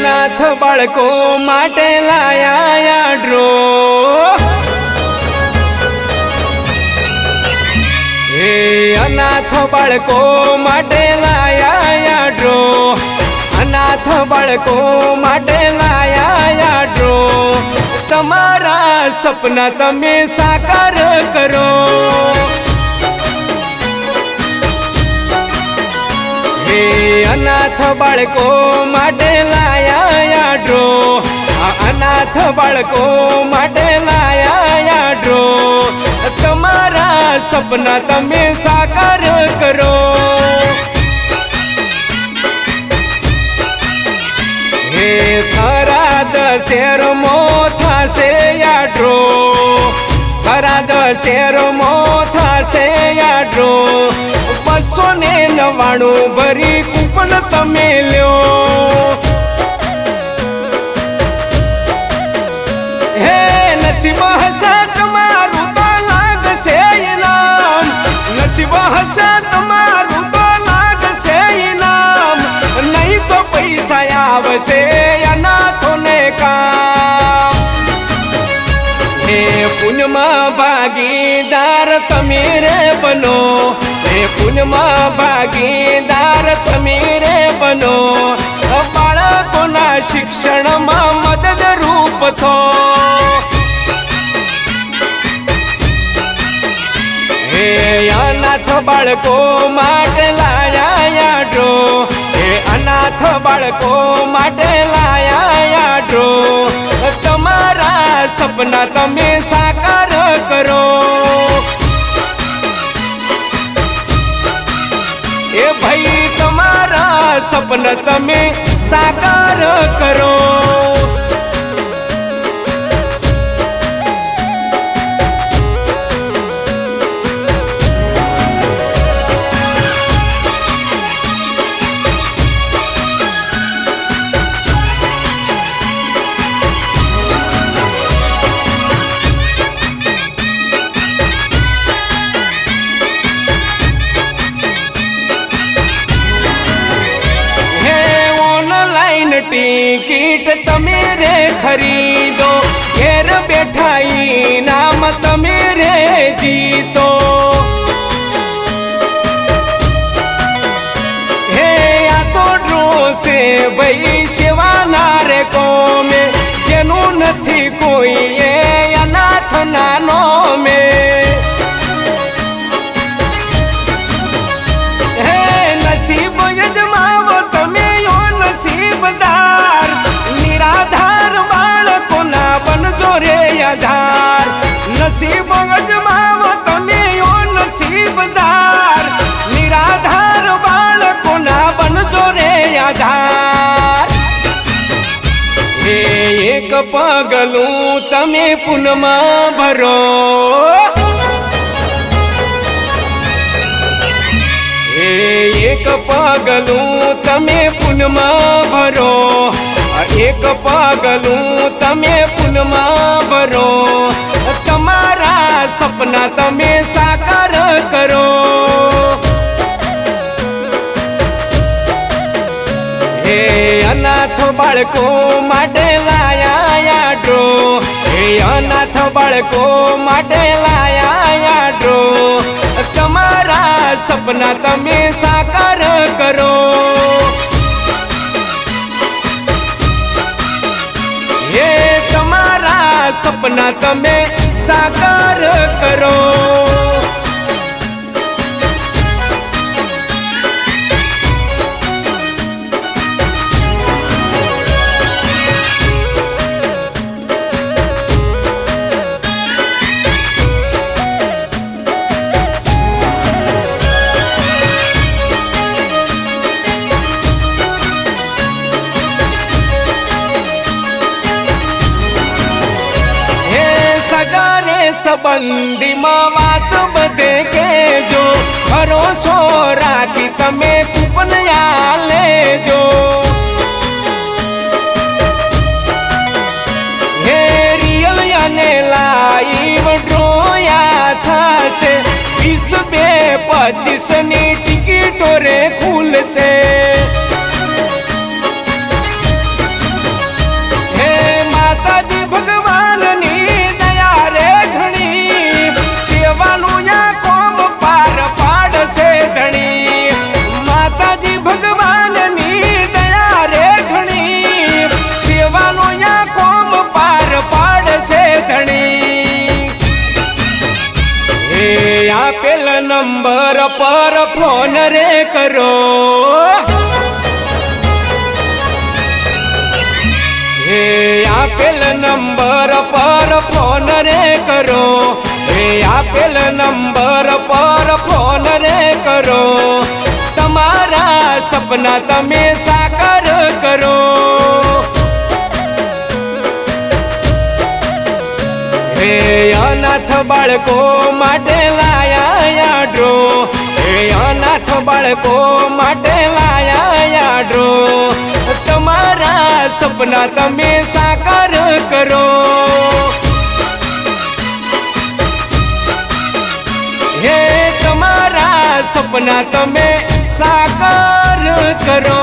અનાથ બાળકો માટે લાયા ડ્રો, હે અનાથ બાળકો માટે લાયા ડ્રો, અનાથ બાળકો માટે લાયા ડ્રો, તમારા સપના તમે સાકાર કરો, હે અનાથ બાળકો માટે લાયા ડ્રો, અનાથ બાળકો માટે લાયા ડ્રો, તમારા સપના તમે સાકાર કરો, હે થરાદ શહેરમાં થશે આ ડ્રો, થરાદ શહેરમાં થશે આ ડ્રો, 299 ભરી કૂપન તમે લ્યો, હે નસીબ હશે તમારું તો લાગશે ઇનામ, નસીબ હશે તમારું તો લાગશે ઇનામ, નહીં તો પૈસા આવશે અનાથોને કામ, હે પુણ્યમાં ભાગીદાર તમે રે બનો, હે પુણ્યમાં ભાગીદાર તમે રે બનો, બાળકોના શિક્ષણમાં મદદરૂપ થો, હે અનાથ બાળકો માટે લાયા ડ્રો, હે અનાથ બાળકો માટે લાયા ડ્રો, તમારા સપના તમે સાકાર કરો, એ ભાઈ તમારા સપના તમે સાકાર કરો, ટિકિટ તમે રે ખરીદો, ઘેર બેઠા ઇનામ તમે રે જીતો, હે આ તો ડ્રો છે ભાઈ સેવાના રે કોમે, જેનું નથી કોઈ એ અનાથ નાનો મે, હે નસીબ યજમાવો તમે યો નસીબદાર, નિરાધાર બાળકોના બનજો રે આધાર, નસીબ અજમાવો તમે યો નસીબદાર, નિરાધાર બાળકોના બનજો રે આધાર, હે એક પગલું તમે પુનમાં ભરો, એક પગલું તમે પુનમાં ભરો, એક પગલું તમે પુનમાં ભરો, તમારા સપના તમે સાકાર કરો, હે અનાથ બાળકો માટે લાયા ડ્રો, હે અનાથ બાળકો માટે લાયા ડ્રો, તમારા સપના તમે સાકાર કરો, હે તમારા સપના તમે સાકાર કરો, સંબંધીમાં વાત બધે કહેજો, ભરોસો રાખી તમે કૂપન આ લેજો, હે રિયલ અને લાઈવ ડ્રોયા થશે, 20-25ની ટિકિટો રે ખુલશે, પર ફોન રે કરો, હે આપેલ નંબર પર ફોન રે કરો, હે આપેલ નંબર પર ફોન રે કરો, તમારા સપના તમે સાકાર કરો. હે અનાથ બાળકો માટે લાયા ડ્રો, હે અનાથ બાળકો માટે લાયા ડ્રો, તમારા સપના તમે સાકાર કરો. હે તમારા સપના તમે સાકાર કરો.